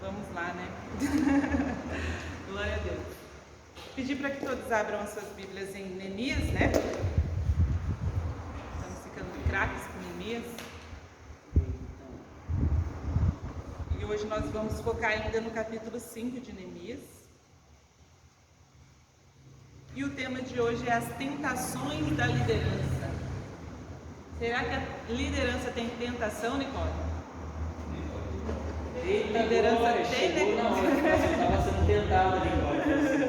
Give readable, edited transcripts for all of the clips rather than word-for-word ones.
Vamos lá, né? Glória a Deus. Pedir para que todos abram as suas Bíblias em Neemias, né? Estamos ficando craques com Neemias. E hoje nós vamos focar ainda no capítulo 5 de Neemias. E o tema de hoje é as tentações da liderança. Será que a liderança tem tentação, Nicole? Eita, Liderança glória, tem, chegou né? na hora, você estava sendo tentado, Nicole,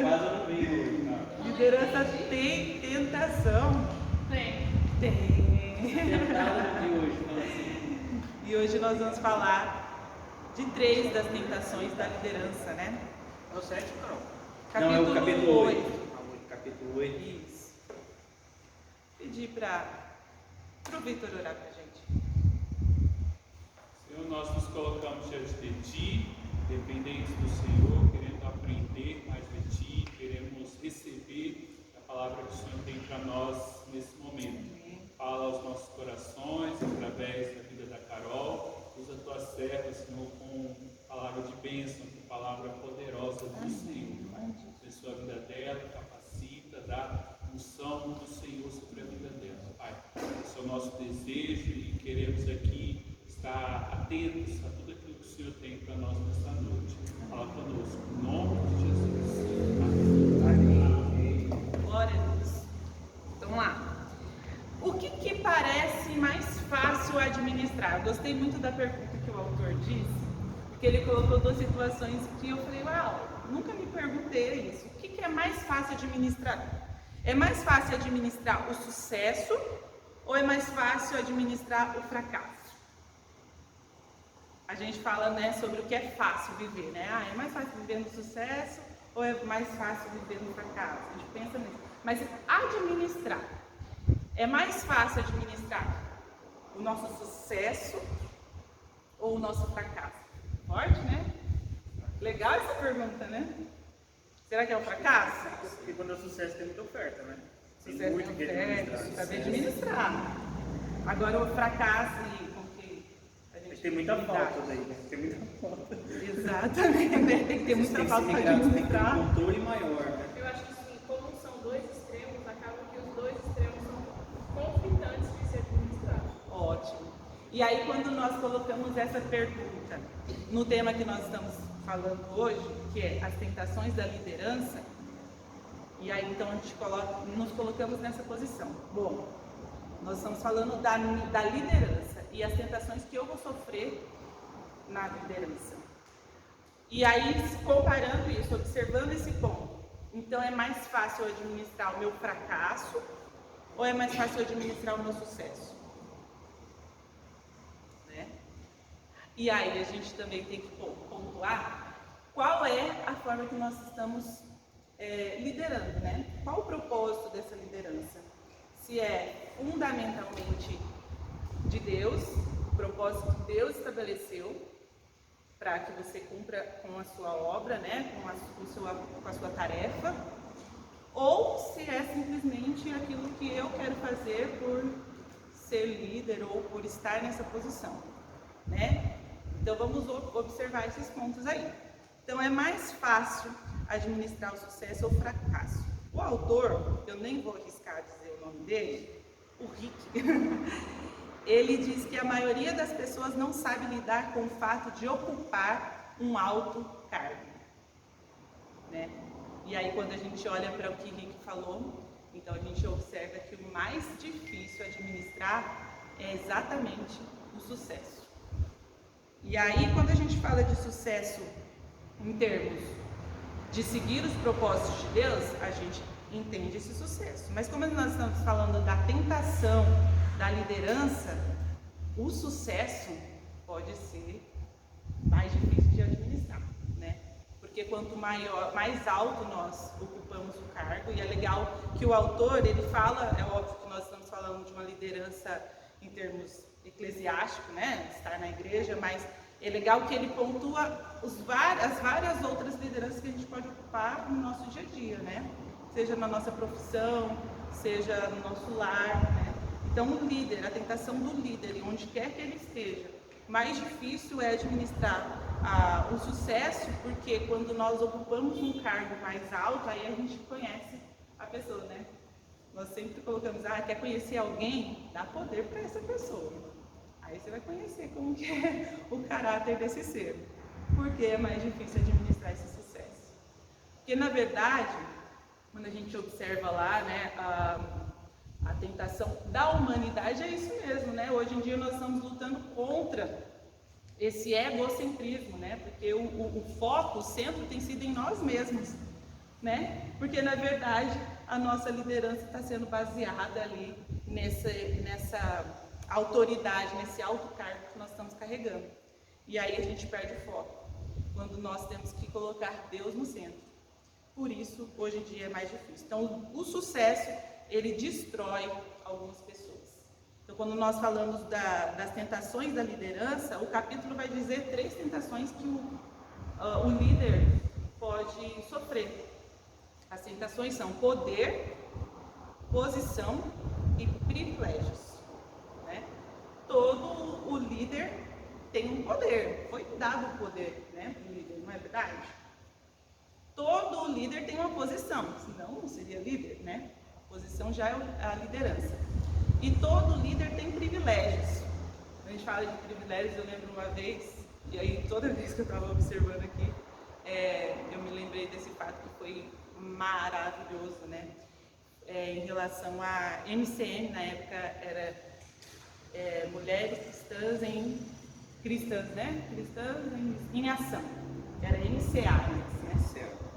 quase eu não vi hoje. Liderança tem tentação? Tem. Tentado de hoje, fala assim. E hoje nós vamos falar de 3 das tentações da liderança, né? É o 7, Carol? Não, é o capítulo 8. 8. Capítulo 8. Isso. Pedir para o Vitor orar para a gente. Senhor, nós nos colocamos diante de Ti, dependentes do Senhor, querendo aprender mais de Ti, queremos receber a palavra que o Senhor tem para nós nesse momento. Fala aos nossos corações, através da vida da Carol, usa a Tua serva, Senhor, com palavra de bênção, com palavra poderosa do Senhor. Abençoa a vida dela, capacita, dá unção do Senhor sobre a vida dela, Pai. Esse é o nosso desejo e queremos aqui estar atentos a tudo aquilo que o Senhor tem para nós nesta noite. Fala conosco, em nome de Jesus. Amém. Glória a Deus. Então vamos lá. O que parece mais fácil administrar? Eu gostei muito da pergunta que o autor disse, porque ele colocou 2 situações que eu falei, uau, nunca me perguntei isso. O que é mais fácil administrar? É mais fácil administrar o sucesso ou é mais fácil administrar o fracasso? A gente fala, né, sobre o que é fácil viver, né? É mais fácil viver no sucesso ou é mais fácil viver no fracasso? A gente pensa nisso. Mas administrar, é mais fácil administrar o nosso sucesso ou o nosso fracasso? Forte, né? Legal essa pergunta, né? Será que é o fracasso? Porque quando é o sucesso tem muita oferta, né? Tem Sucesso muito que administrar. sabe administrar. Agora o fracasso e com que a gente Tem muita lidar. falta daí, né? Tem muita falta. Exatamente, né? Tem que ter muita falta para Tem que ter administrar. um controle maior, né? Eu acho que sim, como são 2 extremos, acaba que os 2 extremos são conflitantes de se administrar. Ótimo. E aí quando nós colocamos essa pergunta no tema que nós estamos falando hoje, que é as tentações da liderança, e aí então a gente nos colocamos nessa posição. Bom, nós estamos falando da liderança e as tentações que eu vou sofrer na liderança. E aí, comparando isso, observando esse ponto, então é mais fácil eu administrar o meu fracasso ou é mais fácil eu administrar o meu sucesso? Né? E aí a gente também tem que pontuar qual é a forma que nós estamos liderando, né? Qual o propósito dessa liderança? Se é fundamentalmente de Deus, o propósito que Deus estabeleceu para que você cumpra com a sua obra, né? com a sua tarefa, ou se é simplesmente aquilo que eu quero fazer por ser líder ou por estar nessa posição, né? Então vamos observar esses pontos aí. Então é mais fácil administrar o sucesso ou o fracasso. O autor, eu nem vou arriscar dizer o nome dele, o Rick, ele diz que a maioria das pessoas não sabe lidar com o fato de ocupar um alto cargo, né? E aí quando a gente olha para o que Rick falou, então a gente observa que o mais difícil administrar é exatamente o sucesso. E aí quando a gente fala de sucesso em termos de seguir os propósitos de Deus, a gente entende esse sucesso. Mas como nós estamos falando da tentação da liderança, o sucesso pode ser mais difícil de administrar, né? Porque quanto mais alto nós ocupamos o cargo, e é legal que o autor, ele fala, é óbvio que nós estamos falando de uma liderança em termos eclesiásticos, né? Estar na igreja, mas é legal que ele pontua as várias outras lideranças que a gente pode ocupar no nosso dia a dia, né? Seja na nossa profissão, seja no nosso lar, né? Então, o líder, a tentação do líder, onde quer que ele esteja, mais difícil é administrar o o sucesso, porque quando nós ocupamos um cargo mais alto, aí a gente conhece a pessoa, né? Nós sempre colocamos, quer conhecer alguém? Dá poder para essa pessoa. Aí você vai conhecer como que é o caráter desse ser. Porque é mais difícil administrar esse sucesso. Porque, na verdade, quando a gente observa lá, né, a tentação da humanidade, é isso mesmo, né? Hoje em dia nós estamos lutando contra esse egocentrismo, né? Porque o foco, o centro tem sido em nós mesmos, né? Porque, na verdade, a nossa liderança está sendo baseada ali nessa autoridade, nesse alto cargo que nós estamos carregando. E aí a gente perde o foco, quando nós temos que colocar Deus no centro. Por isso, hoje em dia é mais difícil. Então, o sucesso, ele destrói algumas pessoas. Então, quando nós falamos das tentações da liderança, o capítulo vai dizer 3 tentações que o líder pode sofrer. As tentações são poder, posição e privilégios, né? Todo o líder tem um poder, foi dado o poder, né, para o líder, não é verdade? Todo líder tem uma posição, senão não seria líder, né? A posição já é a liderança. E todo líder tem privilégios. Quando a gente fala de privilégios, eu lembro uma vez, e aí toda vez que eu estava observando aqui, eu me lembrei desse fato que foi maravilhoso, né? Em relação à MCM, na época era Mulheres Cristãs em Ação. Era NCA, né?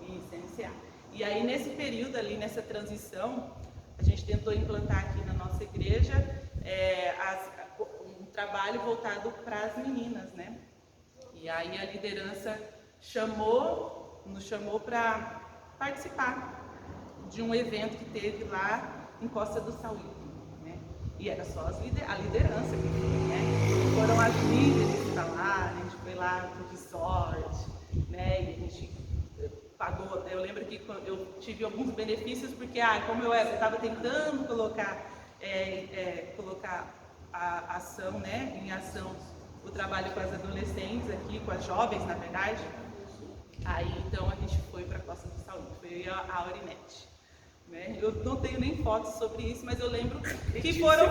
Isso, NCA. E aí nesse período ali, nessa transição, a gente tentou implantar aqui na nossa igreja um trabalho voltado para as meninas, né? E aí a liderança nos chamou para participar de um evento que teve lá em Costa do Sauípe, né? E era só a liderança que veio, né? Foram as líderes para lá, a gente foi lá pro resort, né? E a gente pagou. Eu lembro que eu tive alguns benefícios, porque como eu estava tentando colocar a ação, né, em ação, o trabalho com as adolescentes aqui, com as jovens, na verdade. Aí então a gente foi para a Costa do Sauípe, foi a Aurinete. Né? Eu não tenho nem fotos sobre isso, mas eu lembro que foram.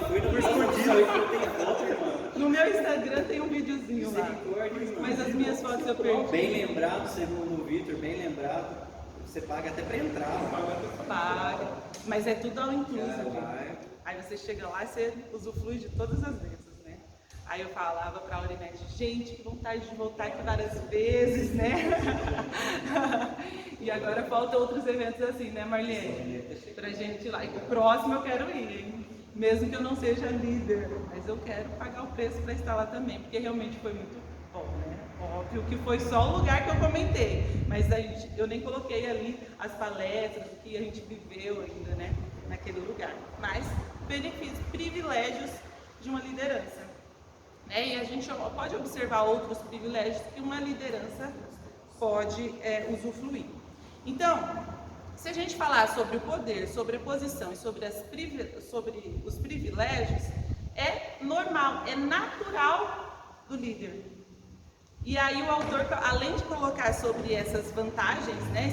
No meu Instagram tem um videozinho lá. Mas as minhas fotos eu perdi. Bem lembrado, segundo o Vitor, bem lembrado. Você paga até para entrar. Paga. Mas é tudo all inclusive. Aí você chega lá e você usufrui de todas as vezes, né? Aí eu falava para a Aurinete, gente, que vontade de voltar aqui várias vezes, né? E agora faltam outros eventos assim, né, Marlene? Pra gente ir lá. E o próximo eu quero ir, hein? Mesmo que eu não seja líder, mas eu quero pagar o preço para estar lá também, porque realmente foi muito bom, né? Óbvio que foi só o lugar que eu comentei, mas eu nem coloquei ali as palestras, o que a gente viveu ainda, né? Naquele lugar. Mas benefícios, privilégios de uma liderança. Né? E a gente pode observar outros privilégios que uma liderança pode usufruir. Então, se a gente falar sobre o poder, sobre a posição e sobre os privilégios, é normal, é natural do líder. E aí o autor, além de colocar sobre essas vantagens, né,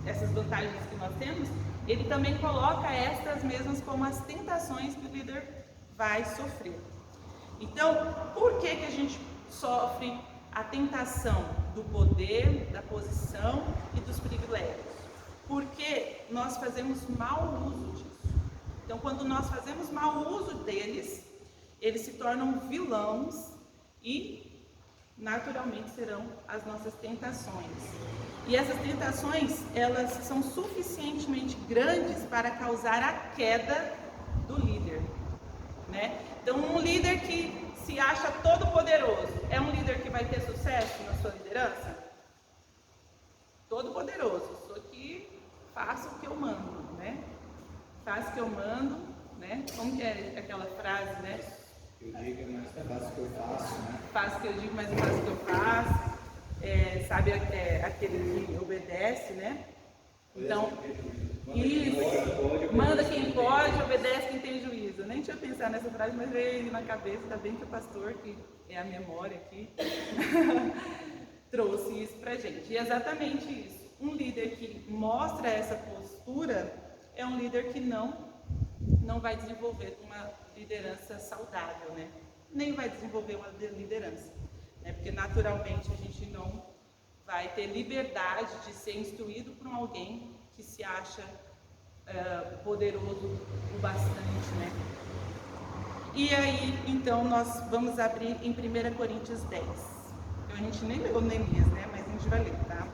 essas vantagens que nós temos, ele também coloca estas mesmas como as tentações que o líder vai sofrer. Então, por que a gente sofre a tentação do poder, da posição e dos privilégios? Porque nós fazemos mau uso disso. Então, quando nós fazemos mau uso deles, eles se tornam vilões e, naturalmente, serão as nossas tentações. E essas tentações, elas são suficientemente grandes para causar a queda do líder, né? Então, um líder que se acha todo poderoso, é um líder que vai ter sucesso na sua liderança? Todo poderoso, só que faça o que eu mando, né? Faça o que eu mando, né? Como que é aquela frase, né? Eu digo, mas faço o que eu faço, né? Faço o que eu digo, mas eu faço o que eu faço. Sabe aquele que obedece, né? Então, isso, manda quem pode, obedece quem tem juízo. Eu nem tinha pensado nessa frase, mas veio na cabeça, ainda bem que o pastor, que é a memória aqui. trouxe isso pra gente. E é exatamente isso. Um líder que mostra essa postura é um líder que não vai desenvolver uma liderança saudável, né? Nem vai desenvolver uma liderança, né? Porque naturalmente a gente não vai ter liberdade de ser instruído por alguém que se acha poderoso o bastante, né? E aí, então, nós vamos abrir em 1 Coríntios 10. A gente nem leu Neemias, né? Mas a gente vai ler, tá?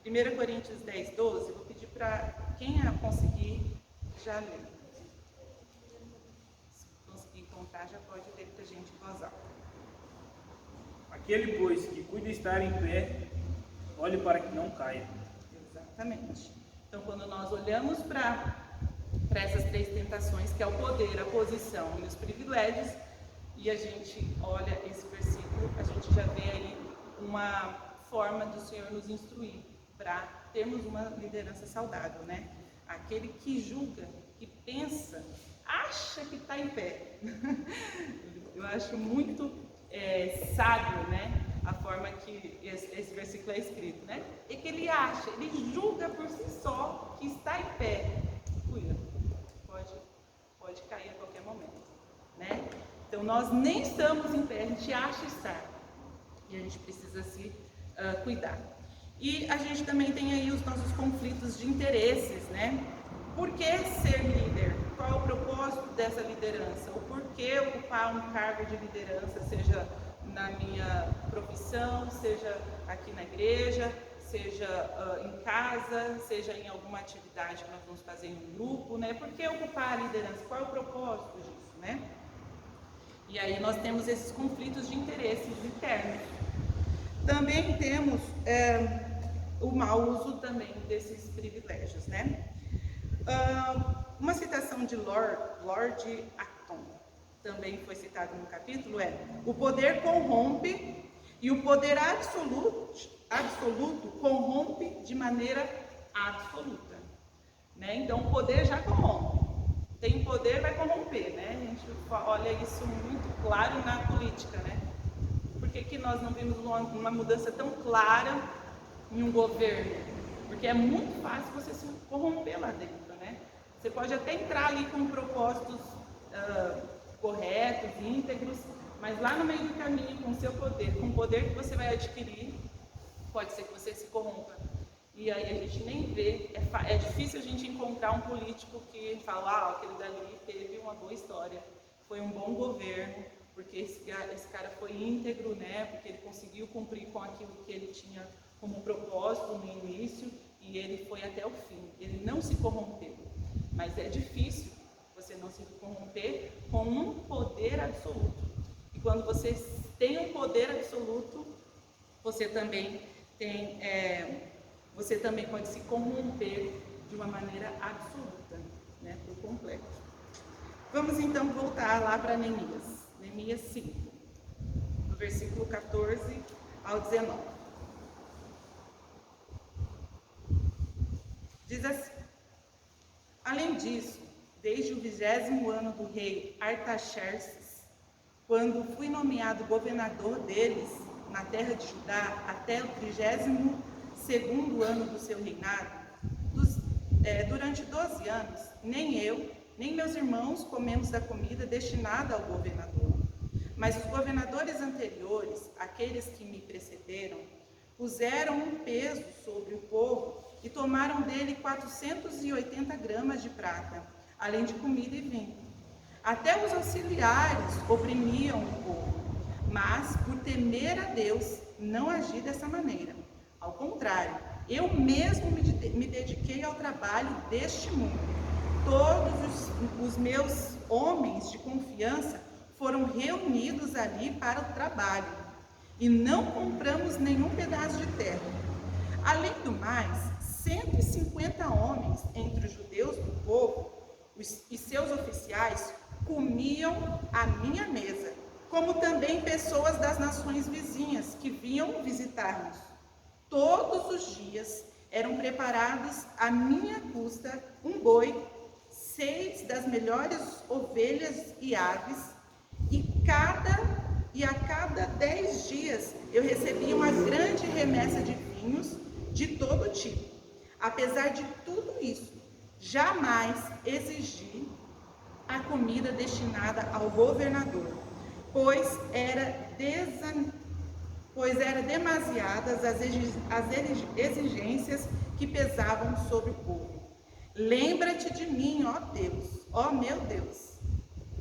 1 Coríntios 10, 12, vou pedir para quem conseguir já ler. Se conseguir encontrar, já pode ler para a gente em voz alta. Aquele, pois, que cuida estar em pé, olhe para que não caia. Exatamente. Então, quando nós olhamos para essas três tentações, que é o poder, a posição e os privilégios, e a gente olha esse versículo, a gente já vê aí uma forma do Senhor nos instruir para termos uma liderança saudável, né? Aquele que julga, que pensa, acha que está em pé. Eu acho muito sábio, né? A forma que esse versículo é escrito, né? É que ele acha, ele julga por si só que está em pé. Cuida, pode cair a qualquer momento, né? Então nós nem estamos em pé, a gente acha estar. E a gente precisa se cuidar. E a gente também tem aí os nossos conflitos de interesses, né? Por que ser líder? Qual é o propósito dessa liderança? O porquê ocupar um cargo de liderança, seja na minha profissão, seja aqui na igreja, seja em casa, seja em alguma atividade que nós vamos fazer em um grupo, né? Por que ocupar a liderança? Qual é o propósito disso, né? E aí nós temos esses conflitos de interesses internos. Também temos o mau uso também desses privilégios, né? Uma citação de Lord Acton, também foi citado no capítulo, o poder corrompe e o poder absoluto corrompe de maneira absoluta, né? Então o poder já corrompe. Tem poder, vai corromper, né? A gente olha isso muito claro na política, né? Por que nós não vimos uma mudança tão clara em um governo? Porque é muito fácil você se corromper lá dentro, né? Você pode até entrar ali com propósitos corretos, íntegros, mas lá no meio do caminho, com o seu poder, com o poder que você vai adquirir, pode ser que você se corrompa. E aí a gente nem vê, é difícil a gente encontrar um político que fala, aquele dali teve uma boa história, foi um bom governo, porque esse cara foi íntegro, né? Porque ele conseguiu cumprir com aquilo que ele tinha como propósito no início e ele foi até o fim, ele não se corrompeu. Mas é difícil você não se corromper com um poder absoluto. E quando você tem um poder absoluto, você também pode se corromper de uma maneira absoluta, né, por completo. Vamos então voltar lá para Neemias. Neemias 5, do versículo 14 ao 19. Diz assim: além disso, desde o 20º ano do rei Artaxerxes, quando fui nomeado governador deles na terra de Judá, até o 32º ano do seu reinado, durante 12 anos, nem eu, nem meus irmãos comemos da comida destinada ao governador. Mas os governadores anteriores, aqueles que me precederam, puseram um peso sobre o povo e tomaram dele 480 gramas de prata, além de comida e vinho. Até os auxiliares oprimiam o povo, mas por temer a Deus, não agi dessa maneira. Ao contrário, eu mesmo me dediquei ao trabalho deste mundo. Todos os meus homens de confiança foram reunidos ali para o trabalho, e não compramos nenhum pedaço de terra. Além do mais, 150 homens entre os judeus do povo e seus oficiais comiam à minha mesa, como também pessoas das nações vizinhas que vinham visitar-nos. Todos os dias eram preparados à minha custa um boi, 6 das melhores ovelhas e aves, e a cada 10 dias eu recebi uma grande remessa de vinhos de todo tipo. Apesar de tudo isso, jamais exigi a comida destinada ao governador, pois era demasiadas as exigências que pesavam sobre o povo. Lembra-te de mim, ó Deus, ó meu Deus,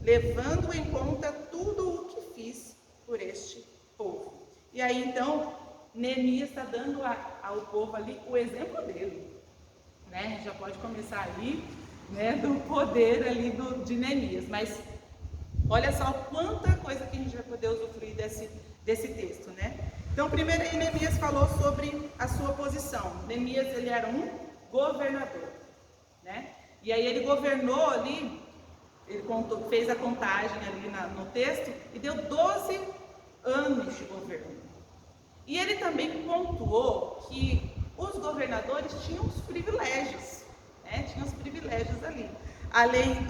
levando em conta tudo o que fiz por este povo. E aí então, Neemias está dando ao povo ali o exemplo dele, né? A gente já pode começar aí, né, do poder ali de Neemias, mas olha só quanta coisa que a gente vai poder usufruir desse texto, né? Então, primeiro aí Neemias falou sobre a sua posição. Neemias, ele era um governador, né? E aí ele governou ali, ele fez a contagem ali no texto e deu 12 anos de governo. E ele também pontuou que os governadores tinham os privilégios, né? Tinham os privilégios ali. Além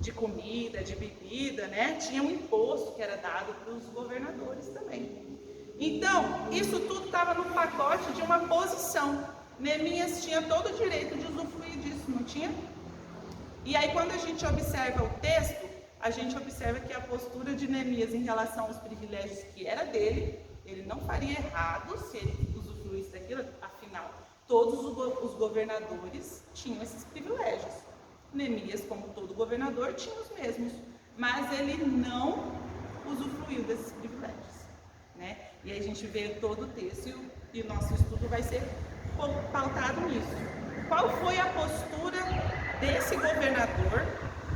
de comida, de bebida, né? Tinha um imposto que era dado para os governadores também. Então, isso tudo estava no pacote de uma posição. Neemias tinha todo o direito de usufruir disso, não tinha? E aí, quando a gente observa o texto, a gente observa que a postura de Neemias em relação aos privilégios que era dele, ele não faria errado se ele usufruísse daquilo, afinal, todos os governadores tinham esses privilégios. Neemias, como todo governador, tinha os mesmos, mas ele não usufruiu desses privilégios, né? E aí a gente vê todo o texto e o nosso estudo vai ser pautado nisso. Qual foi a postura desse governador?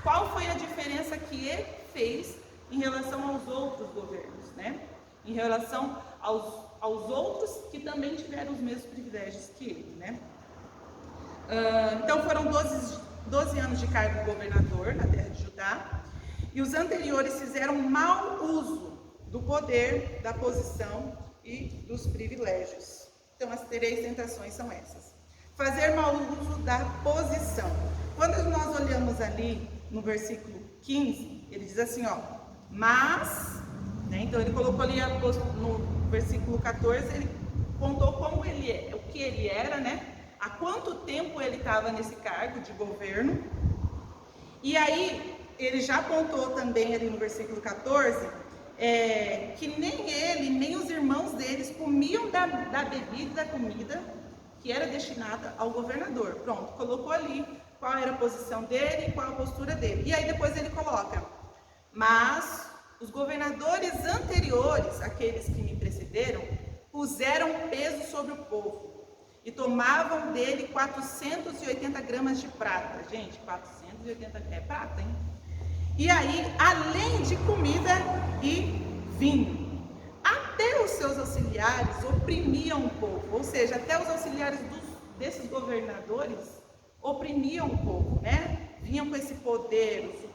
Qual foi a diferença que ele fez em relação aos outros governos, né? Em relação aos outros que também tiveram os mesmos privilégios que ele, né? Então foram 12 anos de cargo de governador na terra de Judá, e os anteriores fizeram mau uso do poder, da posição e dos privilégios. Então as 3 tentações são essas. Fazer mau uso da posição. Quando nós olhamos ali no versículo 15, ele diz assim, ó, mas, né, então ele colocou ali no versículo 14, ele contou como ele é, o que ele era, né? Há quanto tempo ele estava nesse cargo de governo. E aí, ele já apontou também ali no versículo 14, que nem ele, nem os irmãos deles comiam da bebida e da comida que era destinada ao governador. Pronto, colocou ali qual era a posição dele e qual a postura dele. E aí depois ele coloca, mas os governadores anteriores, aqueles que me precederam, puseram peso sobre o povo e tomavam dele 480 gramas de prata. Gente, 480 é prata, hein? E aí, além de comida e vinho. Até os seus auxiliares oprimiam o povo, ou seja, até os auxiliares desses governadores oprimiam o povo, né? Vinham com esse poder,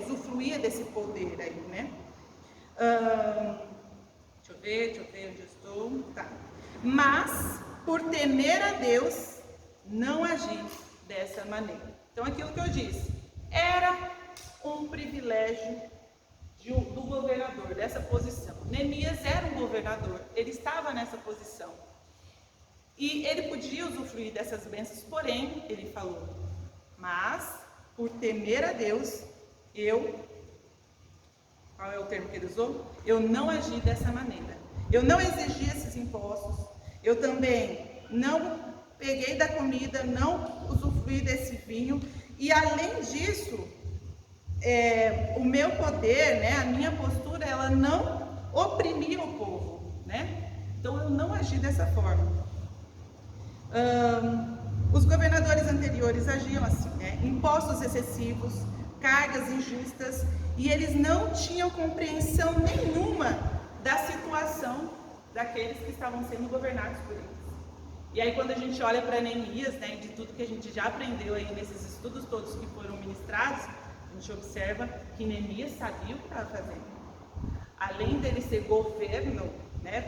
usufruía desse poder aí, né? Deixa eu ver onde eu estou. Tá. Mas, por temer a Deus, não agi dessa maneira. Então, aquilo que eu disse, era um privilégio do governador, dessa posição. Neemias era um governador, ele estava nessa posição. E ele podia usufruir dessas bênçãos, porém, ele falou, mas, por temer a Deus, qual é o termo que ele usou? Eu não agi dessa maneira. Eu não exigi esses impostos, eu também não peguei da comida, não usufruí desse vinho, e além disso, o meu poder, né, a minha postura, ela não oprimia o povo, né? Então eu não agi dessa forma. Os governadores anteriores agiam assim, né? Impostos excessivos, cargas injustas, e eles não tinham compreensão nenhuma da situação daqueles que estavam sendo governados por eles. E aí quando a gente olha para Neemias, né, de tudo que a gente já aprendeu aí nesses estudos todos que foram ministrados, a gente observa que Neemias sabia o que estava fazendo. Além dele ser governo, né,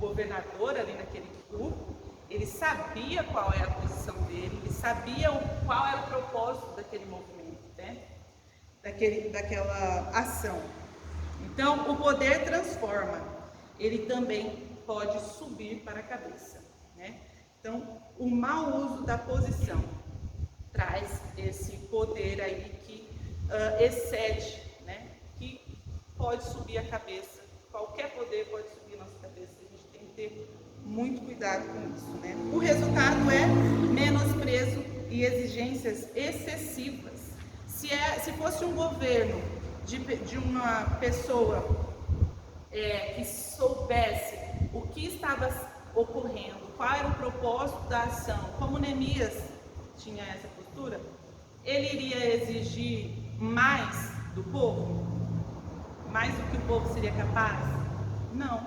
governador ali naquele grupo, ele sabia qual era a posição dele, ele sabia qual era o propósito daquele movimento, né, daquela ação. Então, o poder transforma. ele também pode subir para a cabeça, né? Então, o mau uso da posição traz esse poder aí que excede, né? Que pode subir a cabeça, qualquer poder pode subir a nossa cabeça, a gente tem que ter muito cuidado com isso, né? O resultado é menosprezo e exigências excessivas. Se fosse um governo de uma pessoa que soubesse o que estava ocorrendo, qual era o propósito da ação, como Neemias tinha essa postura, ele iria exigir mais do povo? Mais do que o povo seria capaz? Não.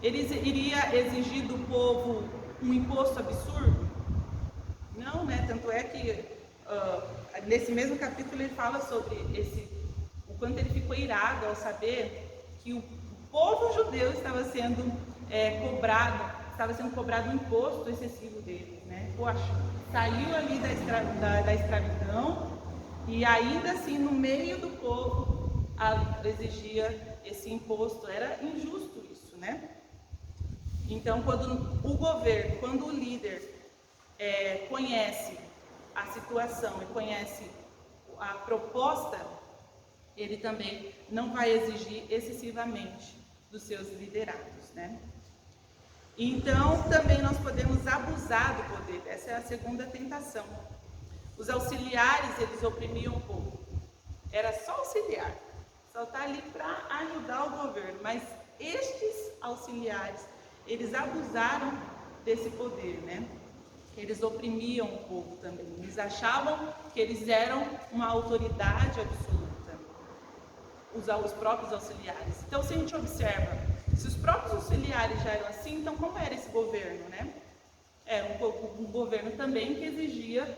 Ele iria exigir do povo um imposto absurdo? Não, né? Tanto é que nesse mesmo capítulo ele fala sobre o quanto ele ficou irado ao saber que o povo judeu estava sendo cobrado um imposto excessivo deles, né? Poxa, saiu ali da escravidão e ainda assim no meio do povo exigia esse imposto. Era injusto isso, né? Então, quando o líder conhece a situação e conhece a proposta, ele também não vai exigir excessivamente dos seus liderados, né? Então, também nós podemos abusar do poder. Essa é a segunda tentação. Os auxiliares, eles oprimiam o povo. Era só auxiliar, só está ali para ajudar o governo. Mas estes auxiliares, eles abusaram desse poder, né? Eles oprimiam o povo também. Eles achavam que eles eram uma autoridade absoluta, os próprios auxiliares. Então, se a gente observa, se os próprios auxiliares já eram assim, então como era esse governo, né? Era um governo também que exigia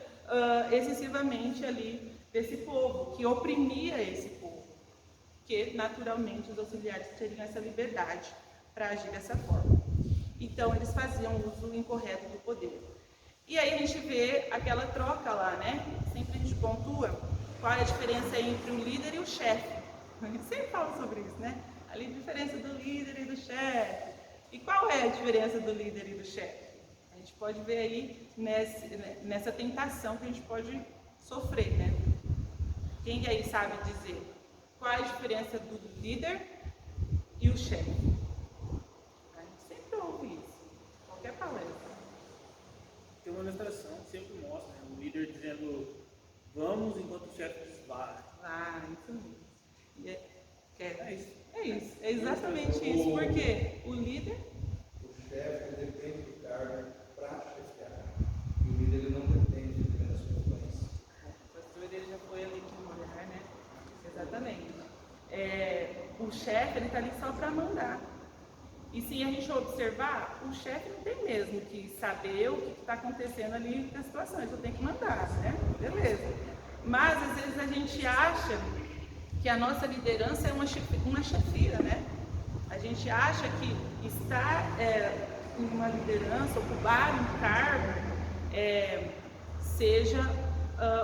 excessivamente ali desse povo, que oprimia esse povo, que naturalmente os auxiliares teriam essa liberdade para agir dessa forma. Então, eles faziam uso incorreto do poder. E aí a gente vê aquela troca lá, né? Sempre a gente pontua qual é a diferença entre o líder e o chefe. A gente sempre fala sobre isso, né? A diferença do líder e do chefe. E qual é a diferença do líder e do chefe? A gente pode ver aí nessa tentação que a gente pode sofrer, né? Quem aí sabe dizer qual é a diferença do líder e o chefe? A gente sempre ouve isso, qualquer palestra. Tem uma ilustração que sempre mostra, né? O líder dizendo vamos enquanto o chefe diz vá. Isso mesmo. É isso, é exatamente isso. Por quê? O líder... O chefe depende do cargo para chefiar. E o líder ele não depende das funções. O pastor ele já foi ali que lugar, né? Exatamente. O chefe ele está ali só para mandar. E se a gente observar, o chefe não tem mesmo que saber o que está acontecendo ali na situação, ele só tem que mandar, né? Beleza. Mas às vezes a gente acha que a nossa liderança é uma chefia, né? A gente acha que estar em uma liderança, ocupar um cargo, seja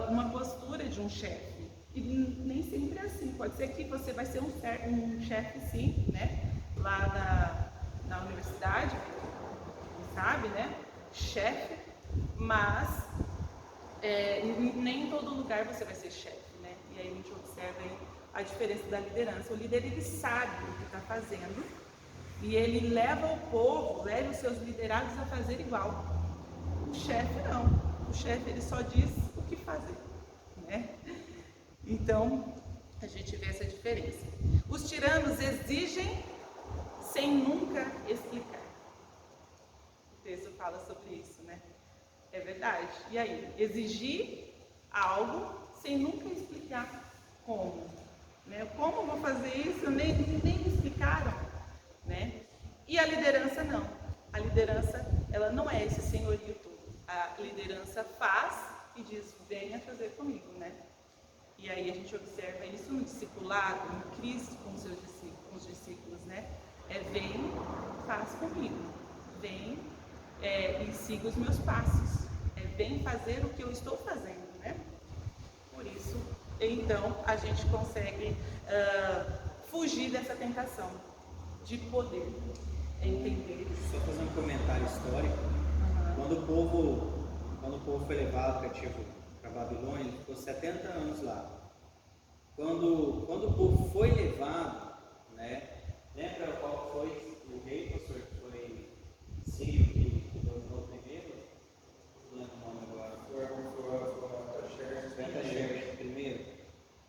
uma postura de um chefe. E nem sempre é assim. Pode ser que você vai ser um chefe, sim, né? Lá na universidade, sabe, né? Chefe, mas nem em todo lugar você vai ser chefe, né? E aí a gente observa aí a diferença da liderança. O líder, ele sabe o que está fazendo e ele leva o povo, leva os seus liderados a fazer igual. O chefe não. O chefe, ele só diz o que fazer, né? Então, a gente vê essa diferença. Os tiranos exigem sem nunca explicar. O texto fala sobre isso, né? É verdade. E aí? Exigir algo sem nunca explicar como. Né? Como eu vou fazer isso? Nem me explicaram. Né? E a liderança não. A liderança, ela não é esse senhorio todo. A liderança faz e diz, venha fazer comigo, né? E aí a gente observa isso no discipulado, em Cristo com os discípulos, né? Vem, faz comigo. Vem e siga os meus passos. Vem fazer o que eu estou fazendo, né? Por isso, então, a gente consegue fugir dessa tentação de poder. É entender. Só fazer um comentário histórico. Quando o povo foi levado cativo para Babilônia, ele ficou 70 anos lá. Quando o povo foi levado, né? Lembra qual foi o rei, pastor, que foi Sírio, que dominou primeiro? Não lembro o nome agora. Foi Artaxerxes primeiro.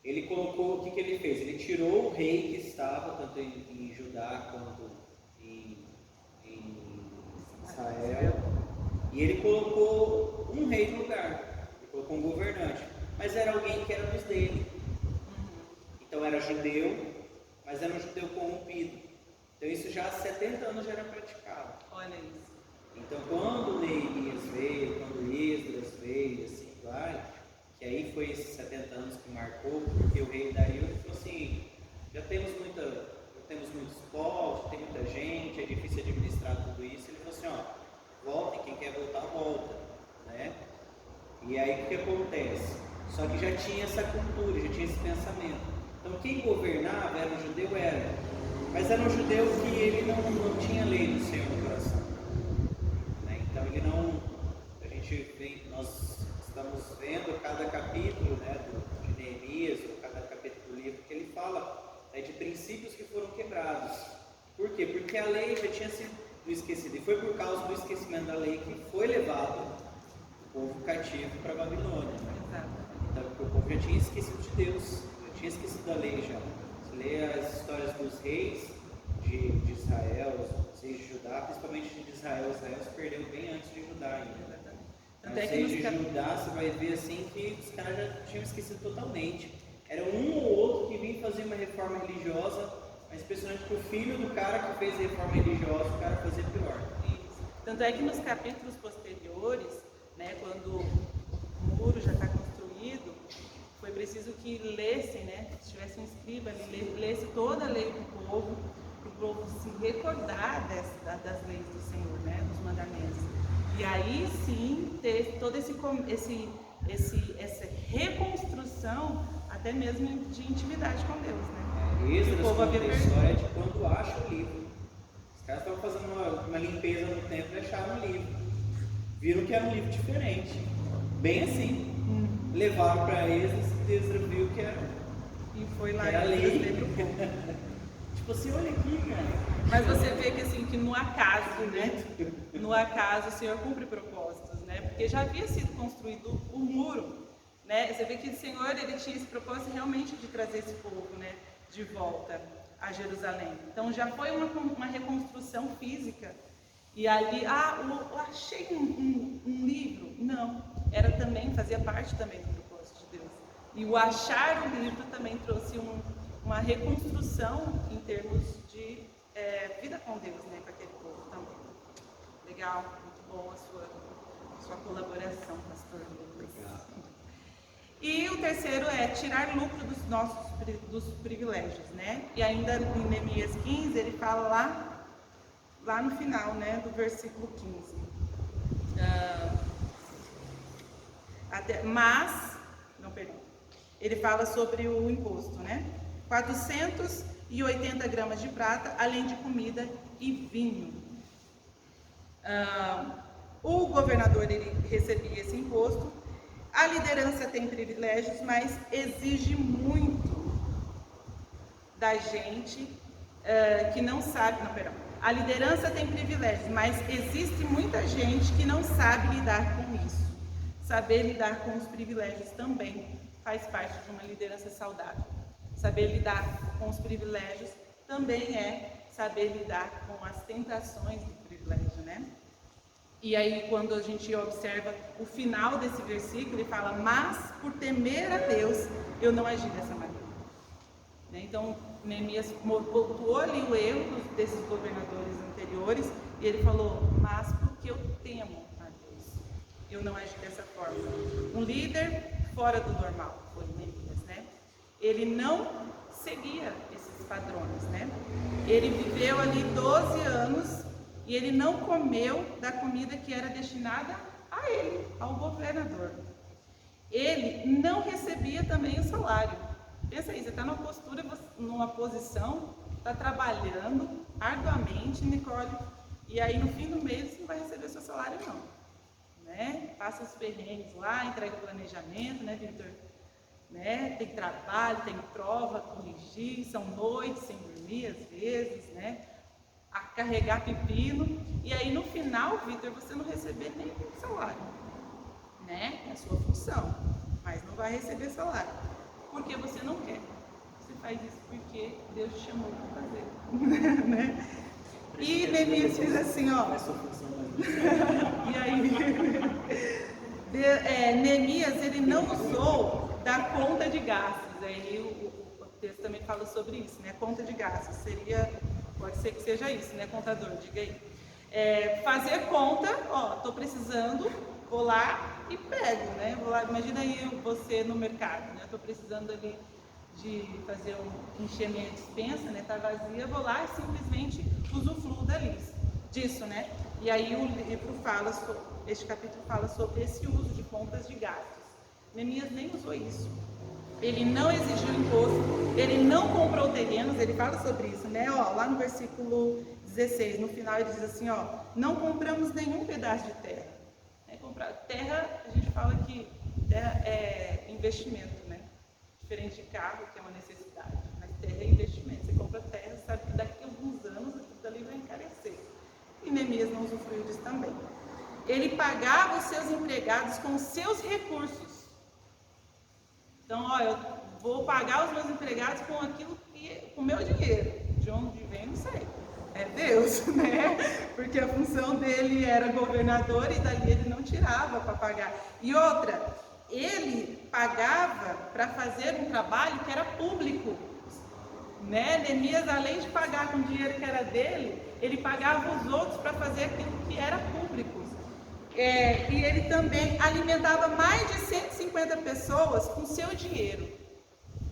Ele colocou, o que ele fez? Ele tirou o rei que estava tanto em Judá quanto em Israel, e ele colocou um rei no lugar, ele colocou um governante, mas era alguém que era dos dele. Então era judeu, mas era um judeu corrompido. Então isso já há 70 anos já era praticado. Olha isso. Então quando Neemias veio, quando Esdras veio, assim vai, que aí foi esses 70 anos que marcou, porque o rei Dario falou assim, já temos muitos povos, já tem muita gente, é difícil administrar tudo isso. Ele falou assim, voltem, quem quer voltar, volta, né? E aí o que acontece? Só que já tinha essa cultura, já tinha esse pensamento. Então quem governava era um judeu, mas era um judeu que ele não tinha lei do Senhor no coração, né? Então ele não, nós estamos vendo cada capítulo, né, de Neemias, ou cada capítulo do livro, que ele fala, né, de princípios que foram quebrados. Por quê? Porque a lei já tinha sido esquecida, e foi por causa do esquecimento da lei que foi levado o povo cativo para a Babilônia. Então, porque o povo já tinha esquecido de Deus, já tinha esquecido da lei já. Você lê as histórias dos reis de Israel, os reis de Judá, principalmente de Israel. Israel se perdeu bem antes de Judá ainda. Mas os reis de Judá, você vai ver assim que os caras já tinham esquecido totalmente. Era um ou outro que vinha fazer uma reforma religiosa, mas impressionante que o filho do cara que fez a reforma religiosa, o cara fazia pior. Isso. Tanto é que nos capítulos posteriores, né, quando o muro já está construído, foi preciso que lessem, né, se tivesse um escriba ali, lesse toda a lei do povo, para o povo se recordar das leis do Senhor, né, dos mandamentos. E aí sim ter toda essa reconstrução, até mesmo de intimidade com Deus, né? Esdras conta a história de quando acha o livro. Os caras estavam fazendo uma limpeza no templo e acharam o livro. Viram que era um livro diferente. Bem assim. Levaram para Esdras e Esdras viu que era. E foi lá que era lei. Tipo assim, olha aqui, cara. Mas você vê que assim, que no acaso, né? No acaso o Senhor cumpre propósitos, né? Porque já havia sido construído o muro, né? Você vê que o Senhor, ele tinha esse propósito realmente de trazer esse povo, né, de volta a Jerusalém. Então já foi uma reconstrução física. E ali, eu achei um livro. Não, fazia parte também do propósito de Deus. E o achar o livro também trouxe uma reconstrução em termos de vida com Deus, né, para aquele povo também. Legal, muito bom a sua colaboração, pastor Lucas. E o terceiro é tirar lucro dos privilégios, né? E ainda em Neemias 15, ele fala lá no final, né, do versículo 15. Ele fala sobre o imposto, né? 480 gramas de prata, além de comida e vinho. O governador, ele recebia esse imposto. A liderança tem privilégios, mas exige muito da gente que não sabe. A liderança tem privilégios, mas existe muita gente que não sabe lidar com isso. Saber lidar com os privilégios também faz parte de uma liderança saudável. Saber lidar com os privilégios também é saber lidar com as tentações do privilégio, né? E aí, quando a gente observa o final desse versículo, ele fala: mas por temer a Deus, eu não agi dessa maneira. Né? Então, Neemias pontuou ali o erro desses governadores anteriores, e ele falou: mas porque eu temo a Deus, eu não agi dessa forma. Um líder fora do normal foi Neemias, né? Ele não seguia esses padrões, né? Ele viveu ali 12 anos e ele não comeu da comida que era destinada a ele, ao governador. Ele não recebia também o salário. Pensa aí, você está numa postura, numa posição, está trabalhando arduamente, Nicole, e aí no fim do mês você não vai receber seu salário não, né? Passa os perrengues lá, entrega o planejamento, né, Vitor? Né? Tem trabalho, tem prova, corrigir, são noites sem dormir às vezes, né? A carregar pepino, e aí no final, Vitor, você não receber nem salário, né? É a sua função, mas não vai receber salário, porque você não quer. Você faz isso porque Deus te chamou para fazer, né? E Neemias fez assim, ó. E aí, Neemias, ele não usou da conta de gastos. Aí o texto também fala sobre isso, né? Conta de gastos seria, pode ser que seja isso, né, contador? Diga aí. Fazer conta, ó, tô precisando, vou lá e pego, né? Vou lá, imagina aí você no mercado, né? Tô precisando ali de fazer encher minha despensa, né? Tá vazia, vou lá e simplesmente usufruo disso, né? E aí o livro fala, este capítulo fala sobre esse uso de contas de gastos. Neemias nem usou isso. Ele não exigiu imposto, ele não comprou terrenos, ele fala sobre isso, né? Ó, lá no versículo 16, no final ele diz assim, ó, não compramos nenhum pedaço de terra. Comprar terra, a gente fala que terra é investimento, né? Diferente de carro, que é uma necessidade, mas terra é investimento. Você compra terra, sabe que daqui a alguns anos aquilo dali vai encarecer. E Neemias não usufruiu disso também. Ele pagava os seus empregados com os seus recursos. Então, ó, eu vou pagar os meus empregados com o meu dinheiro. De onde vem, não sei. É Deus, né? Porque a função dele era governador e dali ele não tirava para pagar. E outra, ele pagava para fazer um trabalho que era público, né? Neemias, além de pagar com o dinheiro que era dele, ele pagava os outros para fazer aquilo que era público. E ele também alimentava mais de 150 pessoas com seu dinheiro.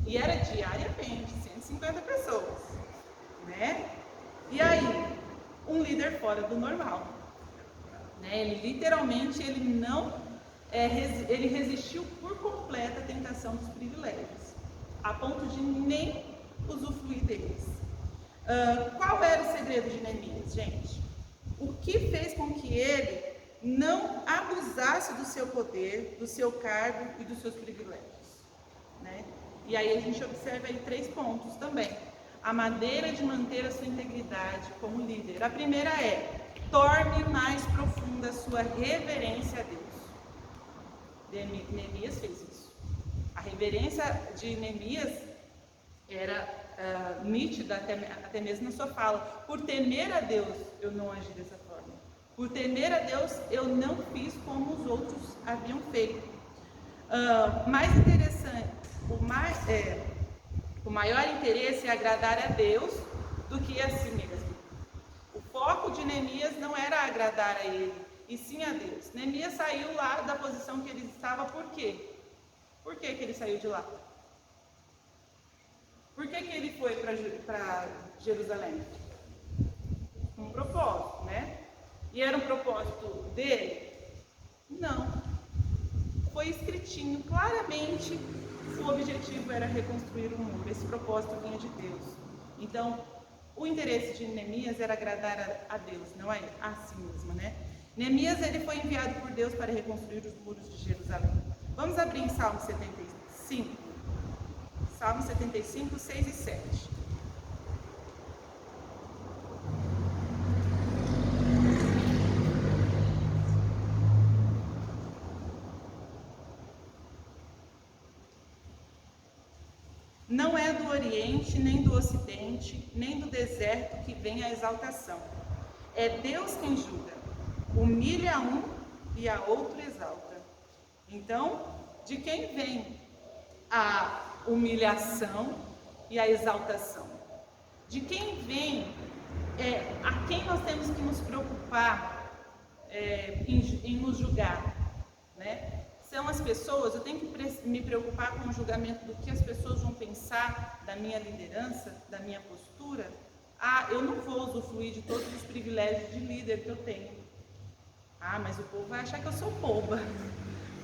E era diariamente, 150 pessoas, né? E aí, um líder fora do normal, né? Ele literalmente, ele resistiu por completo à tentação dos privilégios, a ponto de nem usufruir deles. Qual era o segredo de Neemias, gente? O que fez com que ele não abusasse do seu poder, do seu cargo e dos seus privilégios, né? E aí a gente observa aí 3 pontos também. A maneira de manter a sua integridade como líder. A primeira é, torne mais profunda a sua reverência a Deus. Neemias fez isso. A reverência de Neemias era nítida até mesmo na sua fala. Por temer a Deus, eu não agi dessa forma. Por temer a Deus, eu não fiz como os outros haviam feito. Mais interessante, o maior interesse é agradar a Deus do que a si mesmo. O foco de Neemias não era agradar a ele, e sim a Deus. Neemias saiu lá da posição que ele estava, por quê? Por que ele saiu de lá? Por que ele foi para Jerusalém? Um propósito, né? E era um propósito dele? Não. Foi escritinho, claramente, o objetivo era reconstruir o muro. Esse propósito vinha de Deus. Então, o interesse de Neemias era agradar a Deus, não a si mesmo, né? Neemias, ele foi enviado por Deus para reconstruir os muros de Jerusalém. Vamos abrir em Salmo 75. Salmo 75, 6 e 7. Não é do Oriente, nem do Ocidente, nem do deserto que vem a exaltação. É Deus quem julga. Humilha a um e a outro exalta. Então, de quem vem a humilhação e a exaltação? De quem vem, a quem nós temos que nos preocupar em nos julgar, né? São as pessoas, eu tenho que me preocupar com o julgamento do que as pessoas vão pensar da minha liderança, da minha postura. Eu não vou usufruir de todos os privilégios de líder que eu tenho. Mas o povo vai achar que eu sou boba,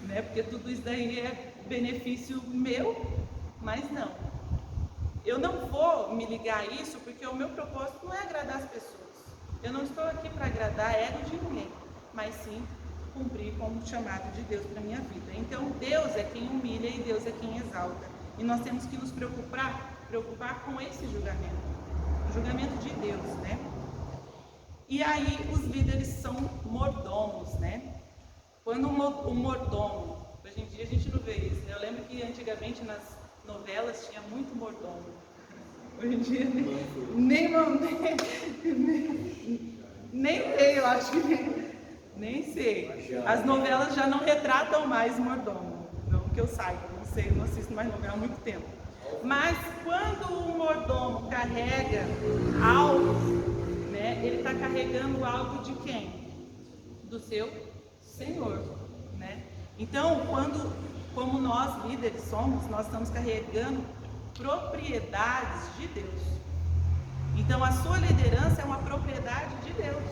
né? Porque tudo isso daí é benefício meu, mas não. eu não vou me ligar a isso porque o meu propósito não é agradar as pessoas. Eu não estou aqui para agradar ego de ninguém, mas sim cumprir com o chamado de Deus para a minha vida. Então, Deus é quem humilha e Deus é quem exalta. E nós temos que nos preocupar com esse julgamento, o julgamento de Deus, né? E aí, os líderes são mordomos, né? Quando o mordomo, hoje em dia a gente não vê isso, né? Eu lembro que antigamente nas novelas tinha muito mordomo. Hoje em dia nem tem, eu acho que nem sei. As novelas já não retratam mais mordomo, não que eu saiba, não sei, eu não assisto mais novela há muito tempo. Mas quando o mordomo carrega algo, né, ele está carregando algo de quem? Do seu Senhor, né? Então, como nós líderes somos, nós estamos carregando propriedades de Deus. Então, a sua liderança é uma propriedade de Deus,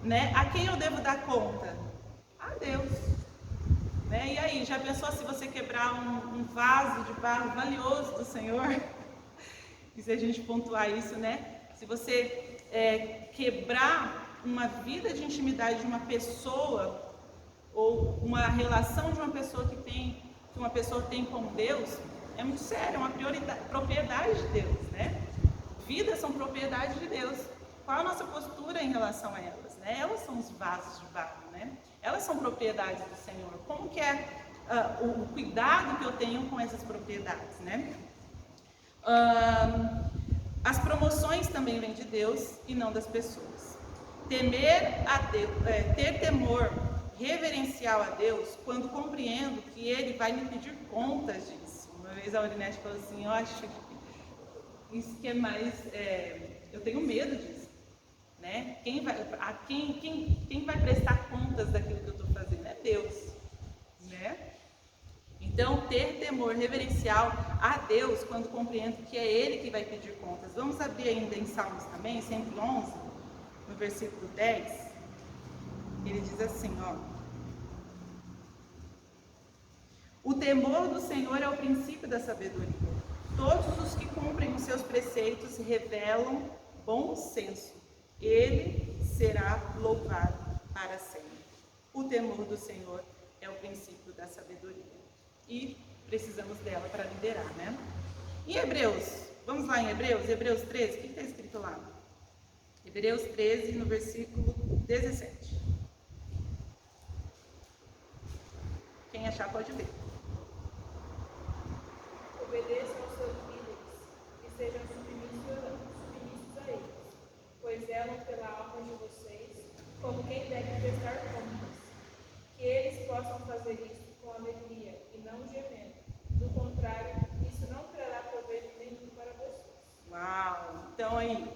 né? A quem eu devo dar conta? A Deus, né? E aí, já pensou se você quebrar um vaso de barro valioso do Senhor? E se a gente pontuar isso, né? Se você quebrar uma vida de intimidade de uma pessoa, ou uma relação de uma pessoa que uma pessoa tem com Deus, é muito sério, é uma propriedade de Deus, né? Vidas são propriedade de Deus. Qual a nossa postura em relação a elas, né? Elas são os vasos de barro, né? Elas são propriedades do Senhor. Como que é o cuidado que eu tenho com essas propriedades, né? As promoções também vêm de Deus e não das pessoas. Temer a Deus, ter temor reverencial a Deus quando compreendo que Ele vai me pedir contas disso. Uma vez a Aurinete falou assim, eu acho que isso que é mais, eu tenho medo disso, né? Quem vai prestar contas daquilo que eu estou fazendo? É Deus, né? Então, ter temor reverencial a Deus quando compreendo que é Ele que vai pedir contas. Vamos abrir ainda em Salmos também, 111, no versículo 10. Ele diz assim, ó: o temor do Senhor é o princípio da sabedoria. Todos os que cumprem os seus preceitos revelam bom senso. Ele será louvado para sempre. O temor do Senhor é o princípio da sabedoria. E precisamos dela para liderar, né? Em Hebreus, vamos lá em Hebreus 13, o que está escrito lá? Hebreus 13, no versículo 17. Quem achar pode ler. Obedeçam aos seus líderes e sejam submissos a eles, pois zelam pela alma de vocês, como quem deve prestar contas. Que eles possam fazer isso com alegria e não gemendo. Do contrário, isso não trará proveito nenhum para vocês. Uau! Então aí,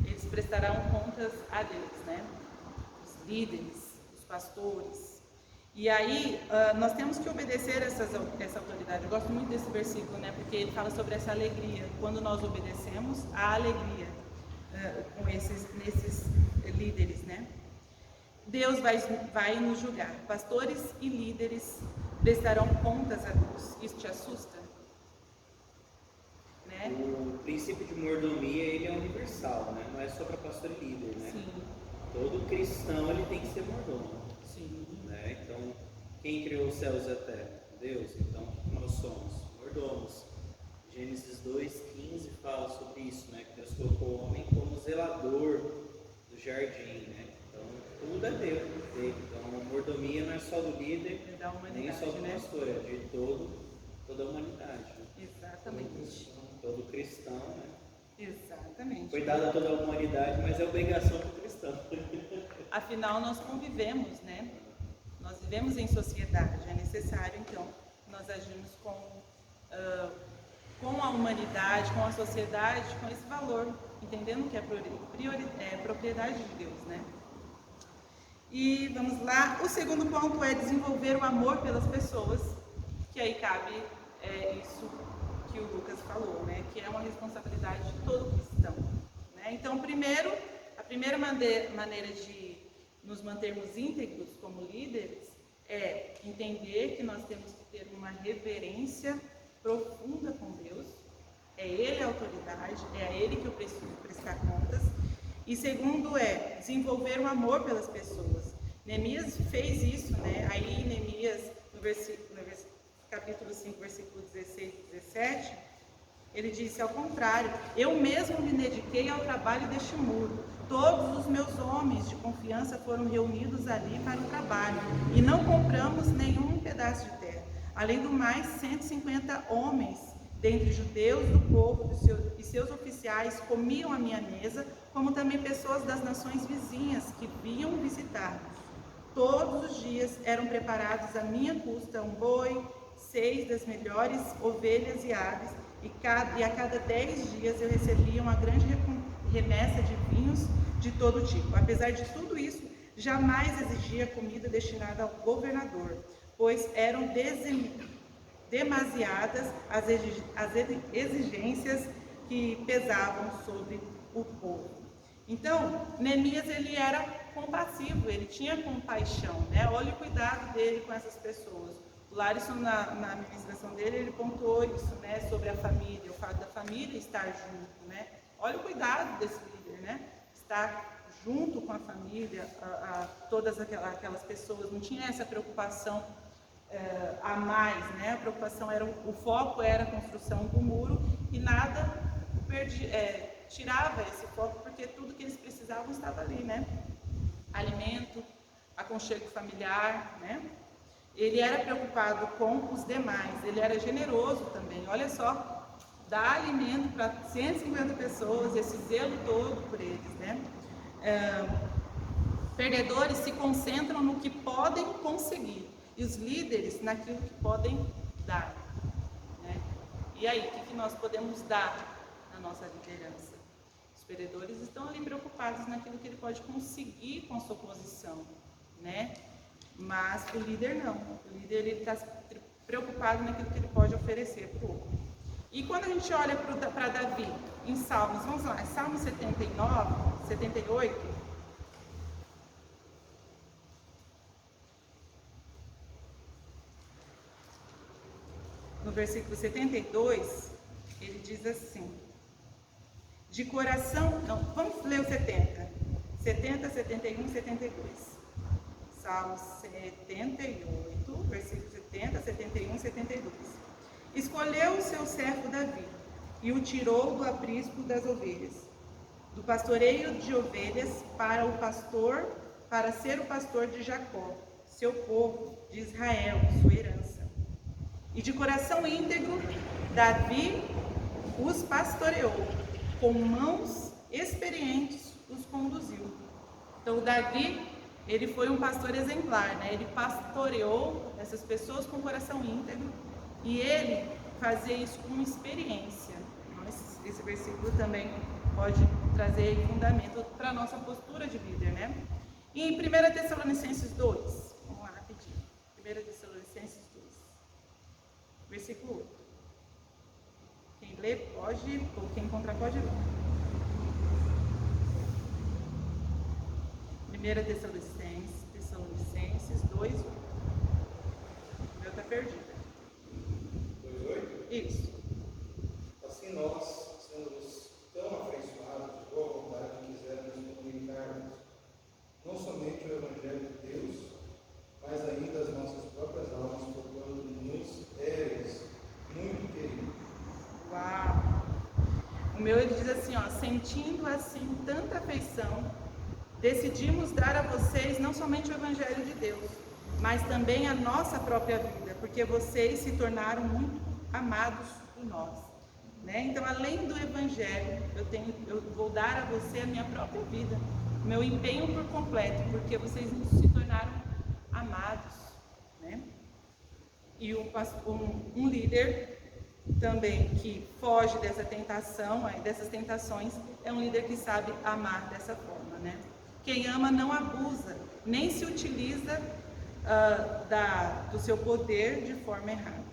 eles prestarão contas a Deus, né? Os líderes, os pastores. E aí, nós temos que obedecer essa autoridade. Eu gosto muito desse versículo, né? Porque ele fala sobre essa alegria. Quando nós obedecemos, a alegria nesses líderes, né? Deus vai nos julgar. Pastores e líderes prestarão contas a Deus. Isso te assusta? Né? O princípio de mordomia, ele é universal, né? Não é só para pastor e líder, né? Sim. Todo cristão, ele tem que ser mordomo. Sim. Né? Então, quem criou os céus e a terra? Deus. Então, nós somos mordomos. Gênesis 2:15 fala sobre isso, né? Que Deus colocou o homem como zelador do jardim, né? Então, tudo é dele. Então, a mordomia não é só do líder, nem só do pastor, é de toda a humanidade. Né? Exatamente. Todo cristão, né? Exatamente. Foi dada a toda a humanidade, mas é obrigação do cristão. Afinal, nós convivemos, né? Nós vivemos em sociedade. É necessário, então, nós agirmos com a humanidade, com a sociedade, com esse valor, entendendo que é propriedade de Deus, né? E vamos lá. O segundo ponto é desenvolver o amor pelas pessoas, que aí cabe isso que o Lucas falou, né? Que é uma responsabilidade de todo cristão, né? Então, a primeira maneira de nos mantermos íntegros como líderes é entender que nós temos que ter uma reverência profunda com Deus. É ele a autoridade, é a ele que eu preciso prestar contas. E segundo desenvolver um amor pelas pessoas. Neemias fez isso, né? Aí Neemias, no capítulo 5, versículo 16 e 17, ele disse, ao contrário, eu mesmo me dediquei ao trabalho deste muro. Todos os meus homens de confiança foram reunidos ali para o trabalho, e não compramos nenhum pedaço de terra. Além do mais, 150 homens, dentre judeus do povo e seus oficiais, comiam à minha mesa, como também pessoas das nações vizinhas que vinham visitar-nos. Todos os dias eram preparados à minha custa um boi, 6 das melhores ovelhas e aves, e a cada 10 dias eu recebia uma grande remessa de vinhos de todo tipo. Apesar de tudo isso, jamais exigia comida destinada ao governador, pois eram demasiadas as exigências que pesavam sobre o povo. Então, Neemias, ele era compassivo, ele tinha compaixão, né? Olha o cuidado dele com essas pessoas. O Larison, na ministração dele, ele pontuou isso, né? Sobre a família, o fato da família estar junto, né? Olha o cuidado desse líder, né? Estar junto com a família, todas aquelas pessoas, não tinha essa preocupação a mais, né? A preocupação era, o foco era a construção do muro e nada tirava esse foco, porque tudo que eles precisavam estava ali, né? Alimento, aconchego familiar, né? Ele era preocupado com os demais, ele era generoso também. Olha só, dá alimento para 150 pessoas, esse zelo todo por eles, né? Perdedores se concentram no que podem conseguir e os líderes naquilo que podem dar, né? E aí, o que nós podemos dar na nossa liderança? Os perdedores estão ali preocupados naquilo que ele pode conseguir com a sua posição, né? Mas o líder não. O líder está preocupado naquilo que ele pode oferecer para o outro. E quando a gente olha para Davi em Salmos, vamos lá, Salmo 79, 78. No versículo 72, ele diz assim: de coração, não, vamos ler o 70, 71, 72. Salmo 78, versículo 70, 71, 72. Escolheu o seu servo Davi e o tirou do aprisco das ovelhas, do pastoreio de ovelhas para ser o pastor de Jacó, seu povo, de Israel, sua herança. E de coração íntegro, Davi os pastoreou, com mãos experientes os conduziu. Então, Davi, ele foi um pastor exemplar, né? Ele pastoreou essas pessoas com coração íntegro e ele fazia isso com experiência. Esse versículo também pode trazer fundamento para a nossa postura de líder, né? E em 1 Tessalonicenses 2, vamos lá rapidinho. 1 Tessalonicenses 2, versículo 8. Quem lê pode, ou quem encontrar pode ler. 1 Tessalonicenses 2, 8. O meu está perdido. 2:8? Isso. Assim nós, sendo-nos tão afeiçoados de boa vontade, quisermos comunicar-nos não somente o Evangelho de Deus, mas ainda as nossas próprias almas, porquanto nos eres muito queridos. Uau! O meu ele diz assim, ó, sentindo assim tanta afeição, decidimos dar a vocês não somente o Evangelho de Deus, mas também a nossa própria vida, porque vocês se tornaram muito amados por nós, né? Então, além do Evangelho, eu vou dar a você a minha própria vida, meu empenho por completo, porque vocês se tornaram amados, né? E um líder também que foge dessa tentação, dessas tentações, é um líder que sabe amar dessa forma, né? Quem ama não abusa, nem se utiliza do seu poder de forma errada.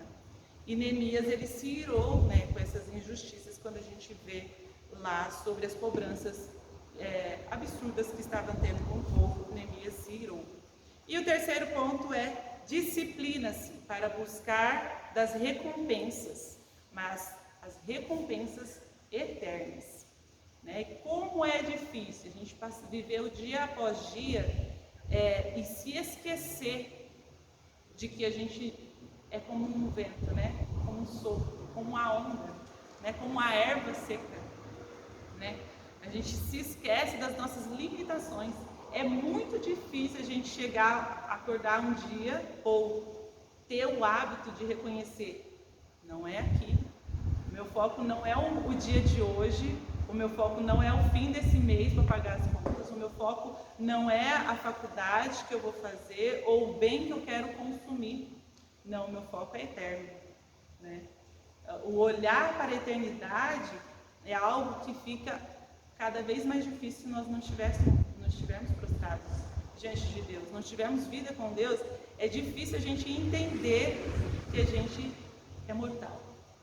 E Neemias, ele se irou, né, com essas injustiças, quando a gente vê lá sobre as cobranças absurdas que estavam tendo com o povo, Neemias se irou. E o terceiro ponto é: disciplina-se para buscar das recompensas, mas as recompensas eternas. Né? E como é difícil a gente viver o dia após dia e se esquecer de que a gente é como um vento, né? Como um sopro, como uma onda, né? Como uma erva seca. Né? A gente se esquece das nossas limitações. É muito difícil a gente acordar um dia ou ter o hábito de reconhecer, não é aqui. O meu foco não é o dia de hoje, o meu foco não é o fim desse mês para pagar as contas, o meu foco não é a faculdade que eu vou fazer ou o bem que eu quero consumir. Não, o meu foco é eterno. Né? O olhar para a eternidade é algo que fica cada vez mais difícil se nós não estivermos prostrados diante de Deus, não tivermos vida com Deus. É difícil a gente entender que a gente é mortal,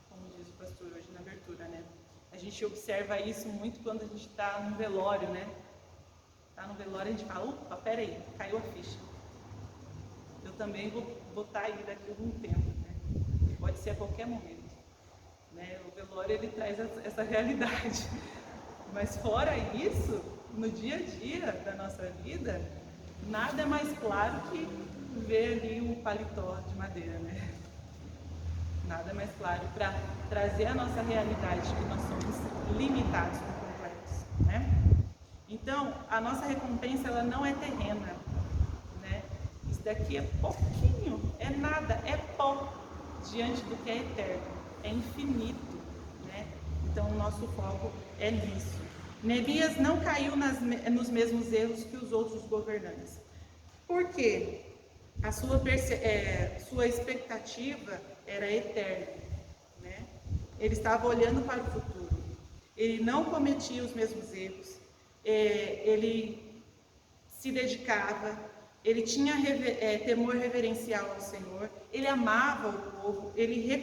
como diz o pastor hoje na abertura, né? A gente observa isso muito quando a gente está no velório, né? Está no velório, a gente fala, opa, peraí, caiu a ficha. Eu também vou estar aí daqui a algum tempo, né? E pode ser a qualquer momento. Né? O velório, ele traz essa realidade. Mas fora isso, no dia a dia da nossa vida, nada é mais claro que ver ali o paletó de madeira, né? Nada é mais claro para trazer a nossa realidade, que nós somos limitados por completo, né? Então, a nossa recompensa, ela não é terrena, né? Isso daqui é pouquinho, é nada, é pó diante do que é eterno, é infinito, né? Então, o nosso foco é nisso. Neemias não caiu nos mesmos erros que os outros governantes. Por quê? A sua expectativa era eterna, né? Ele estava olhando para o futuro. Ele não cometia os mesmos erros. Ele se dedicava. Ele tinha temor reverencial ao Senhor. Ele amava o povo. Ele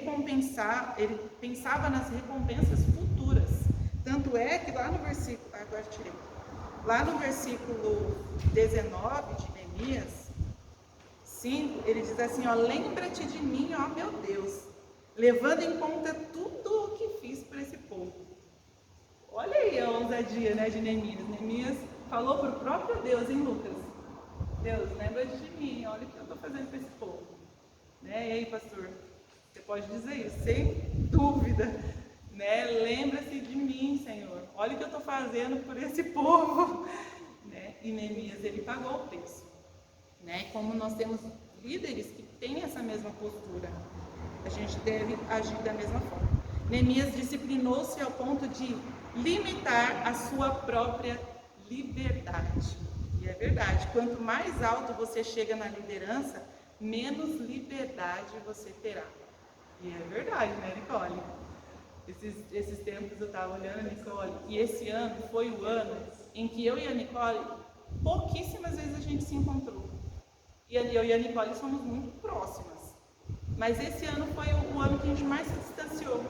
pensava nas recompensas futuras. Tanto é que lá no versículo 19 de Neemias 5, ele diz assim, ó, lembra-te de mim, ó meu Deus, levando em conta tudo o que fiz para esse povo. Olha aí a ousadia, né, de Neemias. Neemias falou para o próprio Deus em Lucas, Deus, lembra-te de mim, olha o que eu estou fazendo para esse povo. Né? E aí, pastor, você pode dizer isso, sem dúvida. Né? Lembra-se de mim, Senhor. Olha o que eu estou fazendo por esse povo. Né? E Neemias, ele pagou o preço. Né? Como nós temos líderes que têm essa mesma postura, a gente deve agir da mesma forma. Neemias disciplinou-se ao ponto de limitar a sua própria liberdade. E é verdade, quanto mais alto você chega na liderança, menos liberdade você terá. E é verdade, né, Nicole? Esses tempos eu estava olhando a Nicole, e esse ano foi o ano em que eu e a Nicole, pouquíssimas vezes a gente se encontrou. E eu e a Nicole somos muito próximas. Mas esse ano foi o ano que a gente mais se distanciou.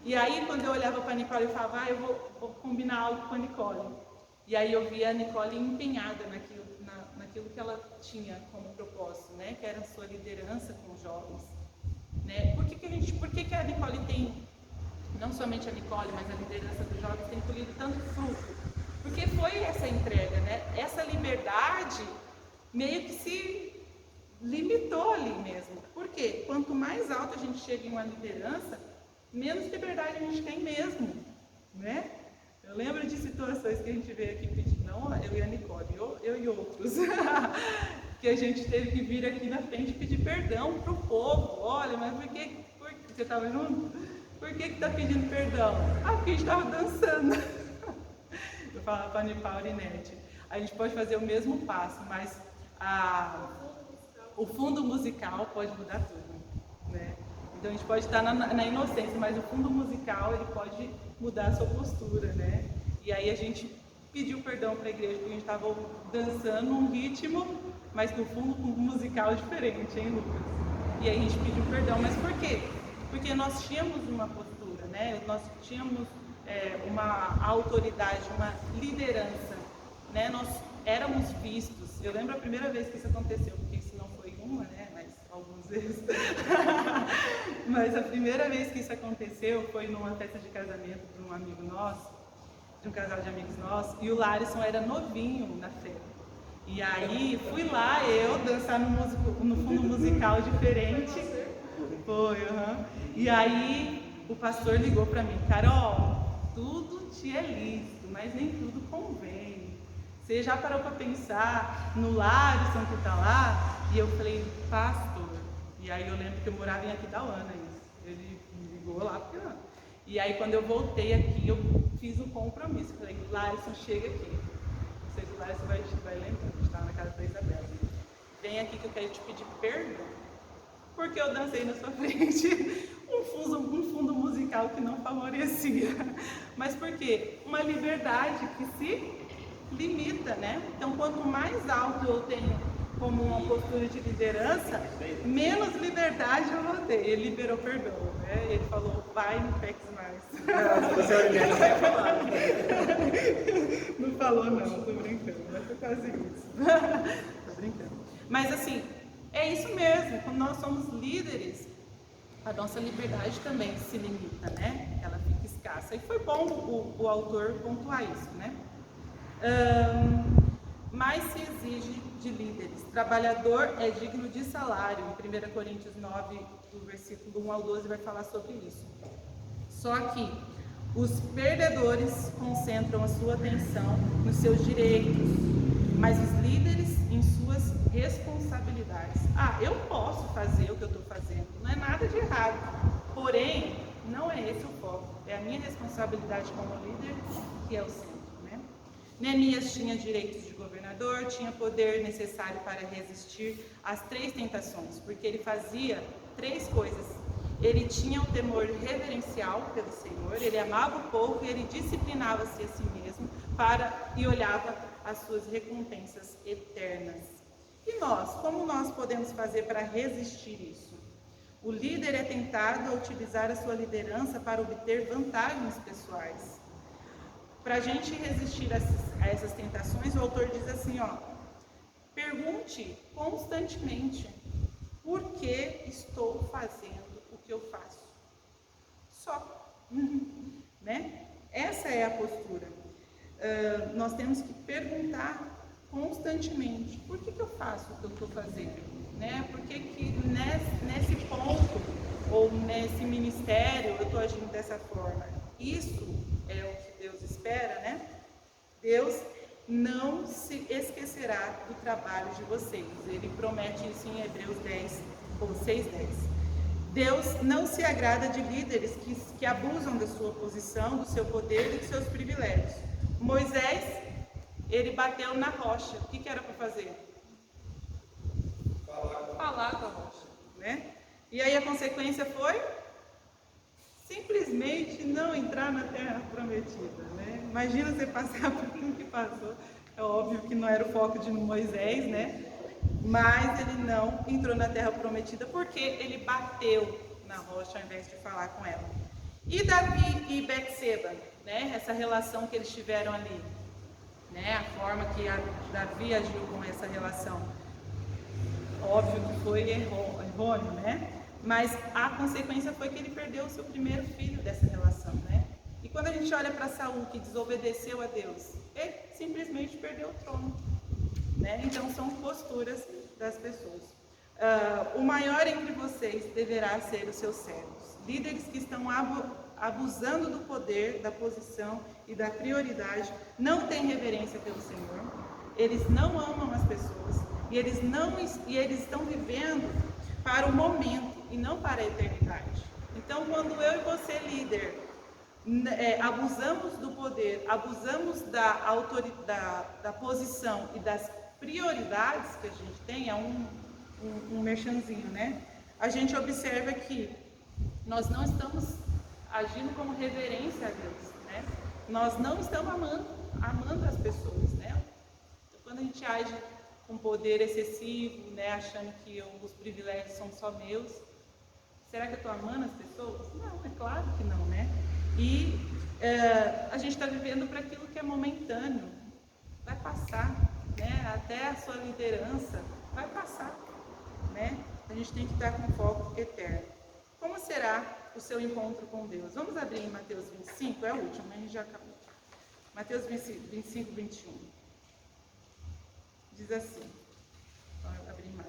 E aí, quando eu olhava para a Nicole, eu falava, eu vou combinar algo com a Nicole. E aí eu via a Nicole empenhada naquilo que ela tinha como propósito, né? Que era a sua liderança com os jovens. Né? Por que a Nicole tem, não somente a Nicole, mas a liderança dos jovens tem colhido tanto fruto? Porque foi essa entrega, né? Essa liberdade meio que se limitou ali mesmo. Por quê? Quanto mais alto a gente chega em uma liderança, menos liberdade a gente tem mesmo, né? Eu lembro de situações que a gente veio aqui pedir, não eu e a Nicole, eu e outros, que a gente teve que vir aqui na frente pedir perdão para o povo. Olha, mas por que você estava junto? Por que está pedindo perdão? Ah, porque a gente estava dançando. Eu falava para a Aurinete, a gente pode fazer o mesmo passo, mas o fundo musical pode mudar tudo, né? Então a gente pode estar na inocência, mas o fundo musical ele pode mudar a sua postura, né? E aí a gente pediu perdão para a igreja porque a gente estava dançando um ritmo, mas no fundo musical diferente, hein, Lucas? E aí a gente pediu perdão, mas por quê? Porque nós tínhamos uma postura, né? Nós tínhamos uma autoridade, uma liderança, né? Nós éramos vistos. Eu lembro a primeira vez que isso aconteceu, porque isso não foi uma, né? Mas algumas vezes. Mas a primeira vez que isso aconteceu foi numa festa de casamento de um amigo nosso, de um casal de amigos nossos, e o Larison era novinho na fé. E aí fui lá eu dançar no fundo musical diferente. Foi, E aí o pastor ligou para mim: Carol, tudo te é lícito, mas nem tudo convém. Você já parou para pensar no Larison que está lá? E eu falei: pastor. E aí eu lembro que eu morava em Aquidauana, isso. Ele me ligou lá porque não. E aí quando eu voltei aqui, eu fiz um compromisso. Falei: Larison, chega aqui. Não sei se o Larison vai lembrar, a gente estava na casa da Isabela. Vem aqui que eu quero te pedir perdão, porque eu dancei na sua frente um fundo musical que não favorecia. Mas por quê? Uma liberdade que se limita, né? Então, quanto mais alto eu tenho como uma postura de liderança, menos liberdade eu vou ter. Ele liberou perdão, né? Ele falou: vai, não peques mais. Não falou não, tô brincando, mas foi quase isso. Tô brincando. Mas assim, é isso mesmo, quando nós somos líderes, a nossa liberdade também se limita, né? Ela fica escassa. E foi bom o autor pontuar isso, né? Mais se exige de líderes. Trabalhador é digno de salário. Em 1 Coríntios 9, do versículo 1 ao 12, vai falar sobre isso. Só que os perdedores concentram a sua atenção nos seus direitos, mas os líderes em suas responsabilidades. Eu posso fazer o que eu estou fazendo, não é nada de errado. Porém, não é esse o foco. É a minha responsabilidade como líder que é o centro. Neemias tinha direitos de governador, tinha poder necessário para resistir às 3 tentações, porque ele fazia 3 coisas. Ele tinha o temor reverencial pelo Senhor, ele amava o povo e ele disciplinava-se a si mesmo e olhava as suas recompensas eternas. E nós, como nós podemos fazer para resistir isso? O líder é tentado a utilizar a sua liderança para obter vantagens pessoais. Para a gente resistir a essas tentações, o autor diz assim, pergunte constantemente: por que estou fazendo o que eu faço? Só. Né? Essa é a postura. Nós temos que perguntar constantemente: por que eu faço o que eu estou fazendo? Né? Por que nesse ponto, ou nesse ministério, eu estou agindo dessa forma? Isso é o que Deus espera, né? Deus não se esquecerá do trabalho de vocês. Ele promete isso em Hebreus 10, ou 6:10. Deus não se agrada de líderes que abusam da sua posição, do seu poder e dos seus privilégios. Moisés, ele bateu na rocha. O que era para fazer? Falar com a rocha, né? E aí a consequência foi simplesmente não entrar na terra prometida, né? Imagina você passar por tudo que passou. É óbvio que não era o foco de Moisés, né? Mas ele não entrou na terra prometida porque ele bateu na rocha ao invés de falar com ela. E Davi e Betseba, né? Essa relação que eles tiveram ali, né? A forma que Davi agiu com essa relação. Óbvio que foi errôneo, né? Mas a consequência foi que ele perdeu o seu primeiro filho dessa relação, né? E quando a gente olha para Saul, que desobedeceu a Deus, ele simplesmente perdeu o trono, né? Então são posturas das pessoas. O maior entre vocês deverá ser os seus servos. Líderes que estão abusando do poder, da posição e da prioridade, não têm reverência pelo Senhor, eles não amam as pessoas e eles estão vivendo para o momento e não para a eternidade. Então, quando eu e você, líder, abusamos do poder, abusamos da autoridade, da posição e das prioridades que a gente tem, é um merchanzinho, né? A gente observa que nós não estamos agindo como reverência a Deus, né? Nós não estamos amando as pessoas, né? Então, quando a gente age com poder excessivo, né, achando que os privilégios são só meus, será que eu estou amando as pessoas? Não, é claro que não, né? E a gente está vivendo para aquilo que é momentâneo, vai passar, né? Até a sua liderança vai passar, né? A gente tem que estar com foco eterno. Como será o seu encontro com Deus? Vamos abrir em Mateus 25, é o último, a gente já acabou. Mateus 25, 21. Diz assim, vou abrir mais.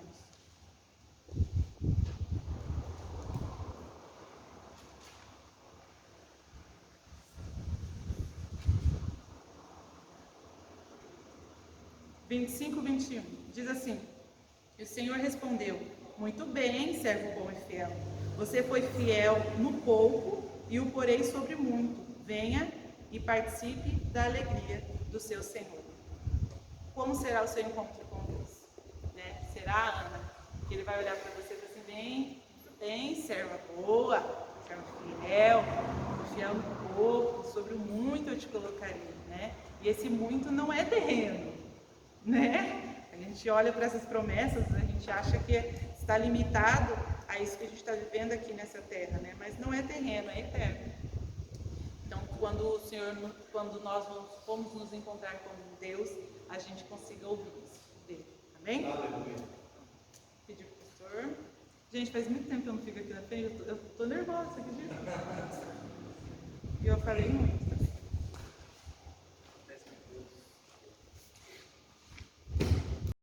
(25, 21) diz assim: e o Senhor respondeu: muito bem, servo bom e fiel. Você foi fiel no pouco e o porei sobre muito. Venha e participe da alegria do seu Senhor. Como será o seu encontro com Deus? Né? Será, Ana, que ele vai olhar para você e falar assim: bem, serva boa, serva fiel no pouco, sobre o muito eu te colocarei, né? E esse muito não é terreno, né? A gente olha para essas promessas, a gente acha que está limitado a isso que a gente está vivendo aqui nessa terra, né? Mas não é terreno, é eterno. Então, quando nós vamos nos encontrar com Deus, a gente consiga ouvir isso dele. Amém? Aleluia. Pedir para o pastor. Gente, faz muito tempo que eu não fico aqui na frente, eu tô nervosa, acredita? E eu falei muito.